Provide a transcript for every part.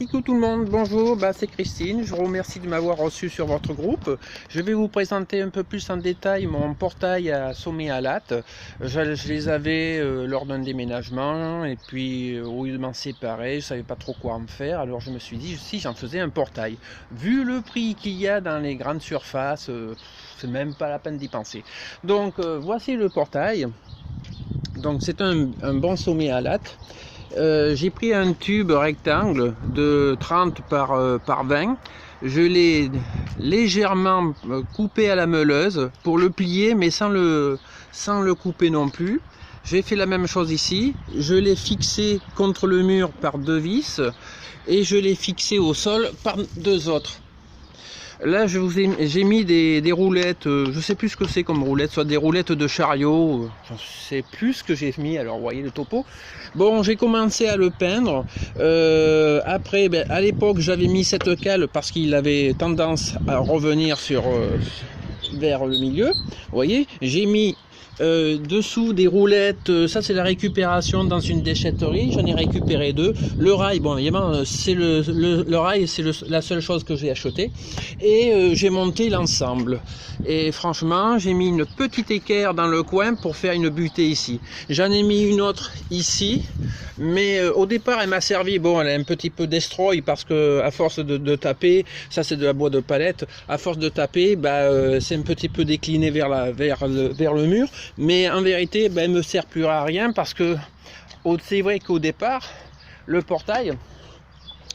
Kikou tout le monde, bonjour, c'est Christine, je vous remercie de m'avoir reçu sur votre groupe. Je vais vous présenter un peu plus en détail mon portail à Sommet à Latte. Je les avais lors d'un déménagement et puis au lieu de m'en séparer, je ne savais pas trop quoi en faire, alors je me suis dit si j'en faisais un portail. Vu le prix qu'il y a dans les grandes surfaces, c'est même pas la peine d'y penser. Donc voici le portail. Donc c'est un bon sommet à latte. J'ai pris un tube rectangle de 30 par 20. Je l'ai légèrement coupé à la meuleuse pour le plier, mais sans le couper non plus. J'ai fait la même chose ici. Je l'ai fixé contre le mur par 2 vis et je l'ai fixé au sol par 2 autres. Là, j'ai mis des roulettes, je sais plus ce que c'est comme roulettes, soit des roulettes de chariot, je sais plus ce que j'ai mis, alors vous voyez le topo. Bon, j'ai commencé à le peindre, après, à l'époque, j'avais mis cette cale parce qu'il avait tendance à revenir vers le milieu, vous voyez, j'ai mis dessous des roulettes, ça c'est la récupération dans une déchetterie, j'en ai récupéré 2. Le rail, bon évidemment c'est le rail, c'est la seule chose que j'ai acheté, et j'ai monté l'ensemble. Et franchement j'ai mis une petite équerre dans le coin pour faire une butée ici. J'en ai mis une autre ici, mais au départ elle m'a servi, bon elle est un petit peu destroy parce que à force de taper, ça c'est de la bois de palette, à force de taper, c'est un petit peu décliné vers le mur. Mais en vérité, elle me sert plus à rien parce que c'est vrai qu'au départ, le portail,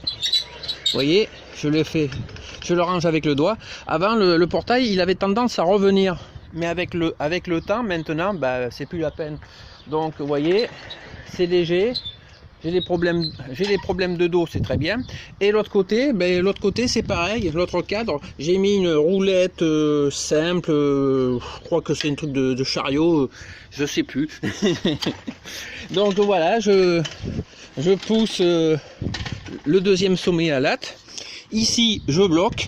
vous voyez, je le range avec le doigt. Avant, le portail, il avait tendance à revenir, mais avec le temps, maintenant, c'est plus la peine. Donc, vous voyez, c'est léger. J'ai des problèmes de dos, c'est très bien. Et l'autre côté, c'est pareil. L'autre cadre, j'ai mis une roulette simple. Je crois que c'est un truc de chariot, je sais plus. Donc voilà, je pousse le deuxième sommet à latte. Ici, je bloque.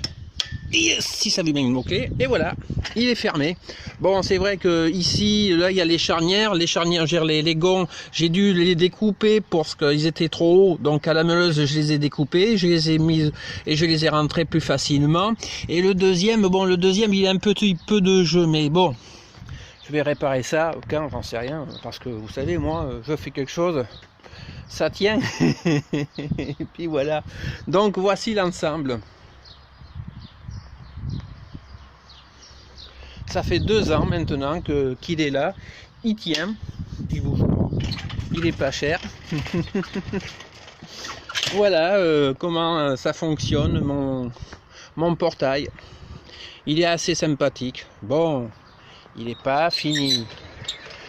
Si ça veut bien bloquer, et voilà, il est fermé. Bon, c'est vrai que ici, là, il y a les charnières, les gonds, j'ai dû les découper parce qu'ils étaient trop hauts, donc à la meuleuse, je les ai découpés, je les ai mis et je les ai rentrés plus facilement. Et le deuxième, il a un petit peu de jeu, mais bon, je vais réparer ça, quand, j'en sais rien, parce que vous savez, moi, je fais quelque chose, ça tient, et puis voilà. Donc, voici l'ensemble. Ça fait 2 ans maintenant qu'il est là, il tient, il bouge pas, il est pas cher. Voilà comment ça fonctionne mon portail. Il est assez sympathique. Bon, il n'est pas fini.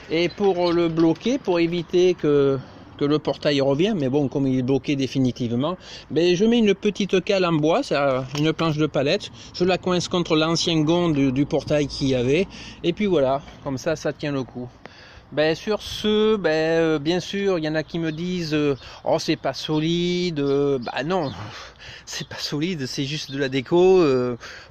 Et pour le bloquer, pour éviter que le portail revient, mais bon, comme il est bloqué définitivement, je mets une petite cale en bois, c'est une planche de palette, je la coince contre l'ancien gond du portail qu'il y avait, et puis voilà, comme ça tient le coup. Sur ce, bien sûr, il y en a qui me disent oh, c'est pas solide. Non, c'est pas solide, c'est juste de la déco.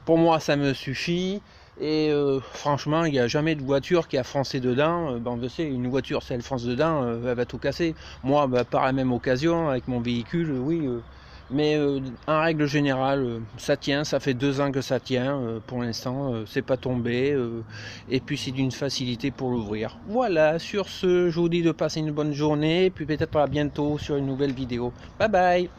Pour moi, ça me suffit. Et franchement, il n'y a jamais de voiture qui a foncé dedans. Je sais, une voiture, si elle fonce dedans, elle va tout casser. Moi, par la même occasion, avec mon véhicule, oui. Mais en règle générale, ça tient, ça fait 2 ans que ça tient, pour l'instant, c'est pas tombé, et puis c'est d'une facilité pour l'ouvrir. Voilà, sur ce, je vous dis de passer une bonne journée, puis peut-être à bientôt sur une nouvelle vidéo. Bye bye!